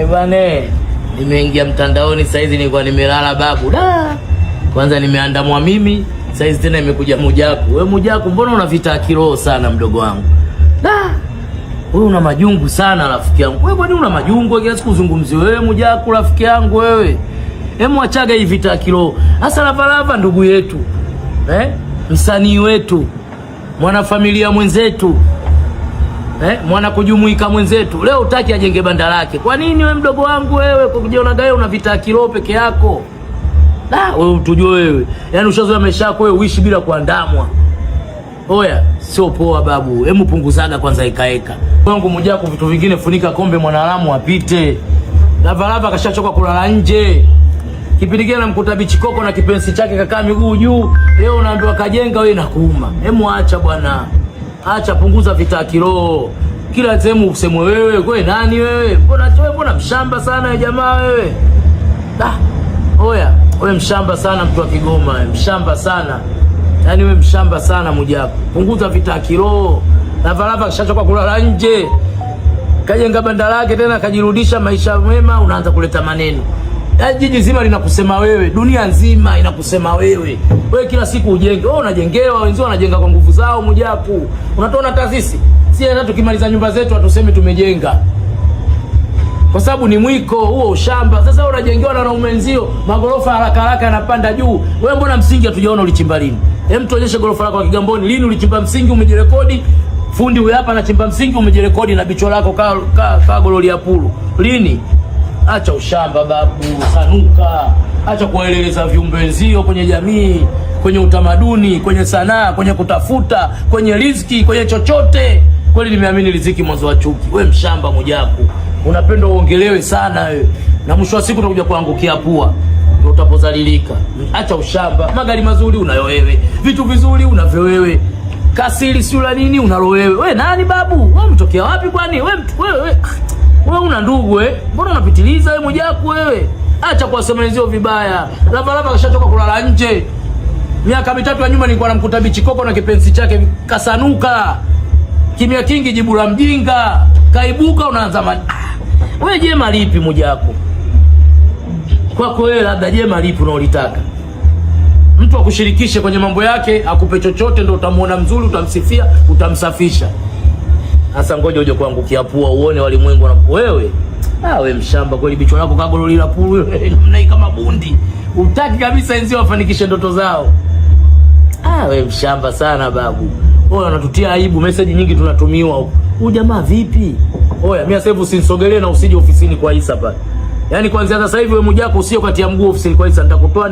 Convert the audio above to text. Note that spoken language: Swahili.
Bane, nimeingia mtandaoni saizi, nilikuwa nimelala babu. Da. Kwanza nimeandamwa mimi, saizi tena imekuja Mwijaku. Wewe Mwijaku, mbona una vita kiroho sana mdogo wangu? Da. Wewe una majungu sana rafiki yangu. Wewe kwani una majungu kila siku uzungumzi wewe Mwijaku rafiki yangu wewe? Hemu achaga hii vita kiroho. Hasa Lavalava ndugu yetu. Msanii wetu. Mwana familia mwenzetu. Mwana kujumuika mwenzetu. Leo utaki ajenge banda lake. Kwa nini wewe mdogo wangu wewe kujiona gae una vita kiroho peke yako? Wewe utujue wewe. Yaani ushazoea maisha yako wewe uishi bila kuandamwa. Oya, sio poa babu. Hemu punguzaga kwanza ikaeka. Wangu Mwijaku vitu vingine funika kombe mwanalamu apite. Lavalava kashachoka kulala nje. Kipindi kile namkuta Bichikoko na kipenzi chake kakaa miguu juu. Leo unaambiwa kajenga wewe na kuuma. Hemu acha bwana. Acha punguza vita kiroho. Kila sehemu usemwe wewe, wewe nani wewe? Mbona mshamba sana wewe jamaa wewe? Oya, wewe mshamba sana mtu wa Kigoma, wewe mshamba sana. Yaani wewe mshamba sana Mwijaku. Punguza vita kiroho. Lavalava kishachoka kulala nje. Kajenga banda lake tena kajirudisha maisha mema, unaanza kuleta maneno. Jiji zima linakusema wewe, dunia nzima inakusema wewe. Wewe kila siku ujenge. Wewe unajengewa, wenzao wanajenga kwa nguvu zao Mwijaku. Unatoona hata sisi. Si hata tukimaliza nyumba zetu hatusemi tumejenga. Kwa sababu ni mwiko huo ushamba. Sasa unajengewa na wanaume nzio, magorofa haraka haraka yanapanda juu. Wewe mbona msingi hatujaona ulichimba lini? Hem, tuonyeshe gorofa lako la Kigamboni lini ulichimba msingi umejirekodi? Fundi huyu hapa anachimba msingi umejirekodi na bicho lako ka gololi ya pulu. Lini? Acha ushamba babu, sanuka. Acha kuwaeleleza viumbe wenzio kwenye jamii, kwenye utamaduni, kwenye sanaa, kwenye kutafuta, kwenye riziki, kwenye chochote. Kweli nimeamini riziki mwanzo wa chuki. Wewe mshamba Mwijaku. Unapenda uongelewe sana wewe. Na mwisho wa siku utakuja kuangukia pua. Ndio utapozalilika. Acha ushamba. Magari mazuri unayo wewe. Vitu vizuri unavyo wewe. Kasiri si ula nini unalo wewe. Wewe nani babu? Wewe mtokea wapi kwani? Wewe una ndugu wewe. Mbona unapitiliza wewe Mwijaku wewe? Acha kuwasemezeo vibaya. Lavalava kashachoka kulala nje. Miaka 3 ya nyuma nilikuwa namkuta Bichikoko na kipenzi chake kasanuka. Kimya kingi jibu la mjinga. Kaibuka unaanza wewe jema lipi Mwijaku? Kwako wewe labda jema lipi unaolitaka? Mtu akushirikishe kwenye mambo yake, akupe chochote ndio utamuona mzuri, utamsifia, utamsafisha. Sasa ngoja uje kuangukia pua uone walimwengu na wewe. Wewe mshamba kweli, bicho lako kagololi la pulu mnai kama bundi. Utaki kabisa enzio wafanikishe ndoto zao. Wewe mshamba sana babu. Oya unatutia aibu, message nyingi tunatumiwa huko. Huyu jamaa vipi? Oya mimi sasa hivi usinisogelee na usije ofisini kwa Isa pale. Yaani kuanzia sasa hivi wewe Mwijaku usio kati ya mguu ofisini kwa Isa nitakutoa